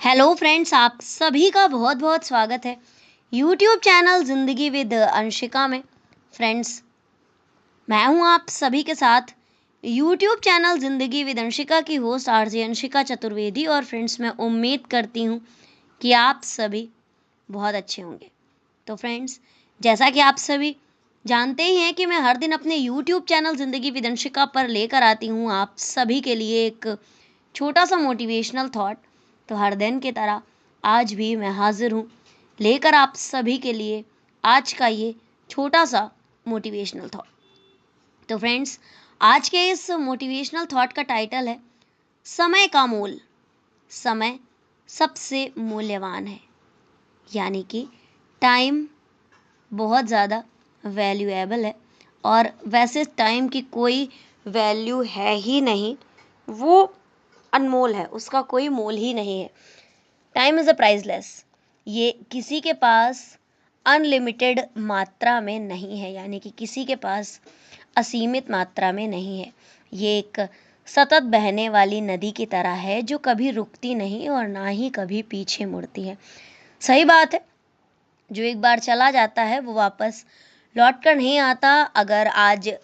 Hello friends, आप सभी का बहुत बहुत स्वागत है यूट्यूब चैनल ज़िंदगी विद अंशिका में। फ्रेंड्स, मैं हूं आप सभी के साथ यूट्यूब चैनल ज़िंदगी विद अंशिका की होस्ट आरजे अंशिका चतुर्वेदी। और फ्रेंड्स, मैं उम्मीद करती हूं कि आप सभी बहुत अच्छे होंगे। तो फ्रेंड्स, जैसा कि आप सभी जानते ही हैं कि मैं हर दिन अपने यूट्यूब चैनल ज़िंदगी विद अंशिका पर लेकर आती हूं आप सभी के लिए एक छोटा सा मोटिवेशनल थॉट। तो हर दिन की तरह आज भी मैं हाजिर हूँ लेकर आप सभी के लिए आज का ये छोटा सा मोटिवेशनल थॉट। तो फ्रेंड्स, आज के इस मोटिवेशनल थॉट का टाइटल है समय का मोल। समय सबसे मूल्यवान है, यानी कि टाइम बहुत ज़्यादा वैल्यूएबल है। और वैसे टाइम की कोई वैल्यू है ही नहीं, वो अनमोल है, उसका कोई मोल ही नहीं है। Time is a priceless. ये किसी के पास अनलिमिटेड मात्रा में नहीं है, यानी कि किसी के पास असीमित मात्रा में नहीं है। ये एक सतत बहने वाली नदी की तरह है जो कभी रुकती नहीं और ना ही कभी पीछे मुड़ती है। सही बात है, जो एक बार चला जाता है वो वापस लौट कर नहीं आता। अगर आज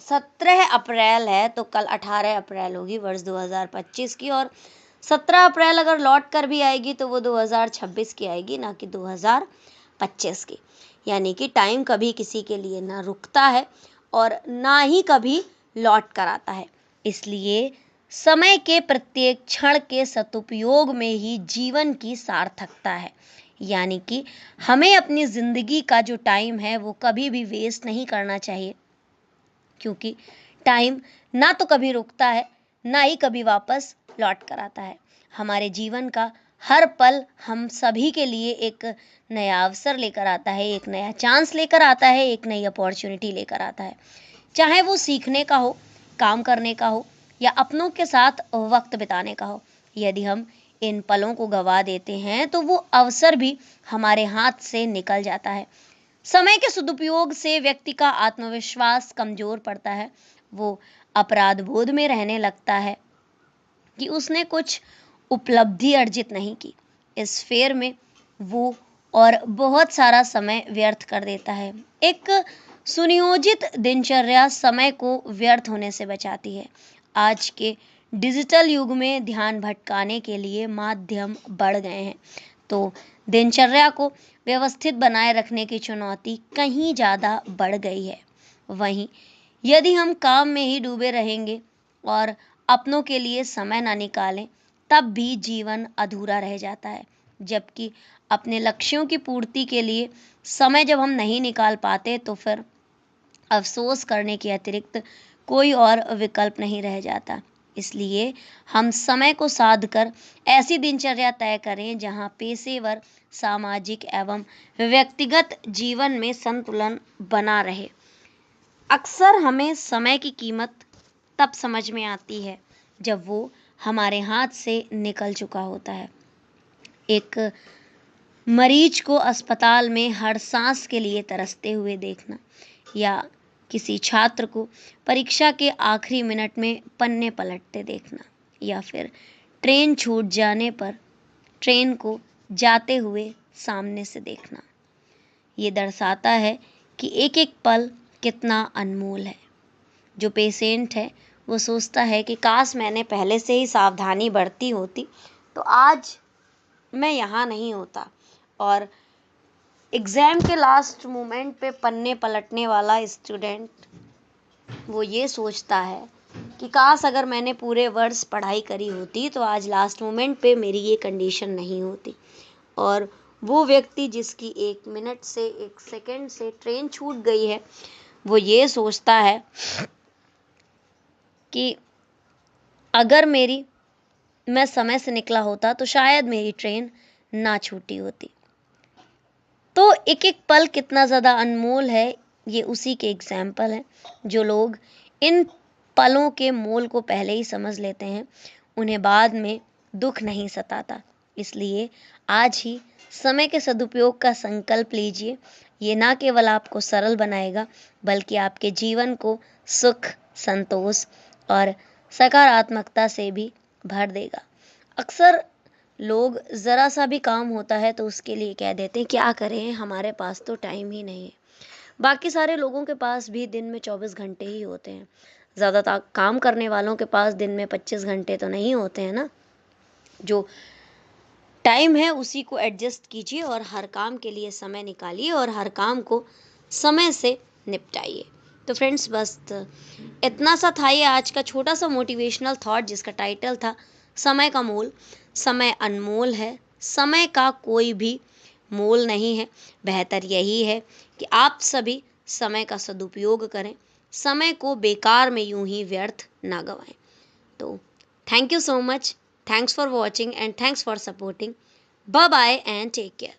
17 अप्रैल है तो कल 18 अप्रैल होगी वर्ष 2025 की, और 17 अप्रैल अगर लौट कर भी आएगी तो वो 2026 की आएगी, ना कि 2025 की। यानी कि टाइम कभी किसी के लिए ना रुकता है और ना ही कभी लौट कर आता है। इसलिए समय के प्रत्येक क्षण के सदुपयोग में ही जीवन की सार्थकता है। यानी कि हमें अपनी ज़िंदगी का जो टाइम है वो कभी भी वेस्ट नहीं करना चाहिए, क्योंकि टाइम ना तो कभी रुकता है, ना ही कभी वापस लौट कर आता है। हमारे जीवन का हर पल हम सभी के लिए एक नया अवसर लेकर आता है, एक नया चांस लेकर आता है, एक नई अपॉर्चुनिटी लेकर आता है। चाहे वो सीखने का हो, काम करने का हो, या अपनों के साथ वक्त बिताने का हो। यदि हम इन पलों को गवा देते हैं तो वो अवसर भी हमारे हाथ से निकल जाता है। समय के सदुपयोग से व्यक्ति का आत्मविश्वास कमजोर पड़ता है। वो अपराध बोध में रहने लगता है कि उसने कुछ उपलब्धि अर्जित नहीं की। इस फेर में वो और बहुत सारा समय व्यर्थ कर देता है। एक सुनियोजित दिनचर्या समय को व्यर्थ होने से बचाती है। आज के डिजिटल युग में ध्यान भटकाने के लिए माध्यम बढ़ गए हैं, तो दिनचर्या को व्यवस्थित बनाए रखने की चुनौती कहीं ज़्यादा बढ़ गई है। वहीं यदि हम काम में ही डूबे रहेंगे और अपनों के लिए समय ना निकालें, तब भी जीवन अधूरा रह जाता है। जबकि अपने लक्ष्यों की पूर्ति के लिए समय जब हम नहीं निकाल पाते तो फिर अफसोस करने के अतिरिक्त कोई और विकल्प नहीं रह जाता। इसलिए हम समय को साध कर ऐसी दिनचर्या तय करें जहां पेशेवर, सामाजिक एवं व्यक्तिगत जीवन में संतुलन बना रहे। अक्सर हमें समय की कीमत तब समझ में आती है जब वो हमारे हाथ से निकल चुका होता है। एक मरीज को अस्पताल में हर सांस के लिए तरसते हुए देखना, या किसी छात्र को परीक्षा के आखिरी मिनट में पन्ने पलटते देखना, या फिर ट्रेन छूट जाने पर ट्रेन को जाते हुए सामने से देखना, ये दर्शाता है कि एक एक पल कितना अनमोल है। जो पेशेंट है वो सोचता है कि काश मैंने पहले से ही सावधानी बरती होती तो आज मैं यहाँ नहीं होता। और एग्ज़ाम के लास्ट मोमेंट पे पन्ने पलटने वाला स्टूडेंट वो ये सोचता है कि काश अगर मैंने पूरे वर्ष पढ़ाई करी होती तो आज लास्ट मोमेंट पे मेरी ये कंडीशन नहीं होती। और वो व्यक्ति जिसकी 1 मिनट से 1 सेकंड से ट्रेन छूट गई है, वो ये सोचता है कि अगर मैं समय से निकला होता तो शायद मेरी ट्रेन ना छूटी होती। तो एक एक पल कितना ज़्यादा अनमोल है, ये उसी के एग्जाम्पल हैं। जो लोग इन पलों के मोल को पहले ही समझ लेते हैं, उन्हें बाद में दुख नहीं सताता। इसलिए आज ही समय के सदुपयोग का संकल्प लीजिए। ये ना केवल आपको सरल बनाएगा, बल्कि आपके जीवन को सुख, संतोष और सकारात्मकता से भी भर देगा। अक्सर लोग ज़रा सा भी काम होता है तो उसके लिए कह देते हैं क्या करें, हमारे पास तो टाइम ही नहीं है। बाकी सारे लोगों के पास भी दिन में 24 घंटे ही होते हैं। ज़्यादा काम करने वालों के पास दिन में 25 घंटे तो नहीं होते हैं ना। जो टाइम है उसी को एडजस्ट कीजिए और हर काम के लिए समय निकालिए और हर काम को समय से निपटाइए। तो फ्रेंड्स, बस इतना सा था ये आज का छोटा सा मोटिवेशनल थॉट, जिसका टाइटल था समय का मोल। समय अनमोल है, समय का कोई भी मोल नहीं है। बेहतर यही है कि आप सभी समय का सदुपयोग करें, समय को बेकार में यूं ही व्यर्थ ना गवाएं। तो thank you so much, thanks for watching and thanks for supporting. Bye bye and take care.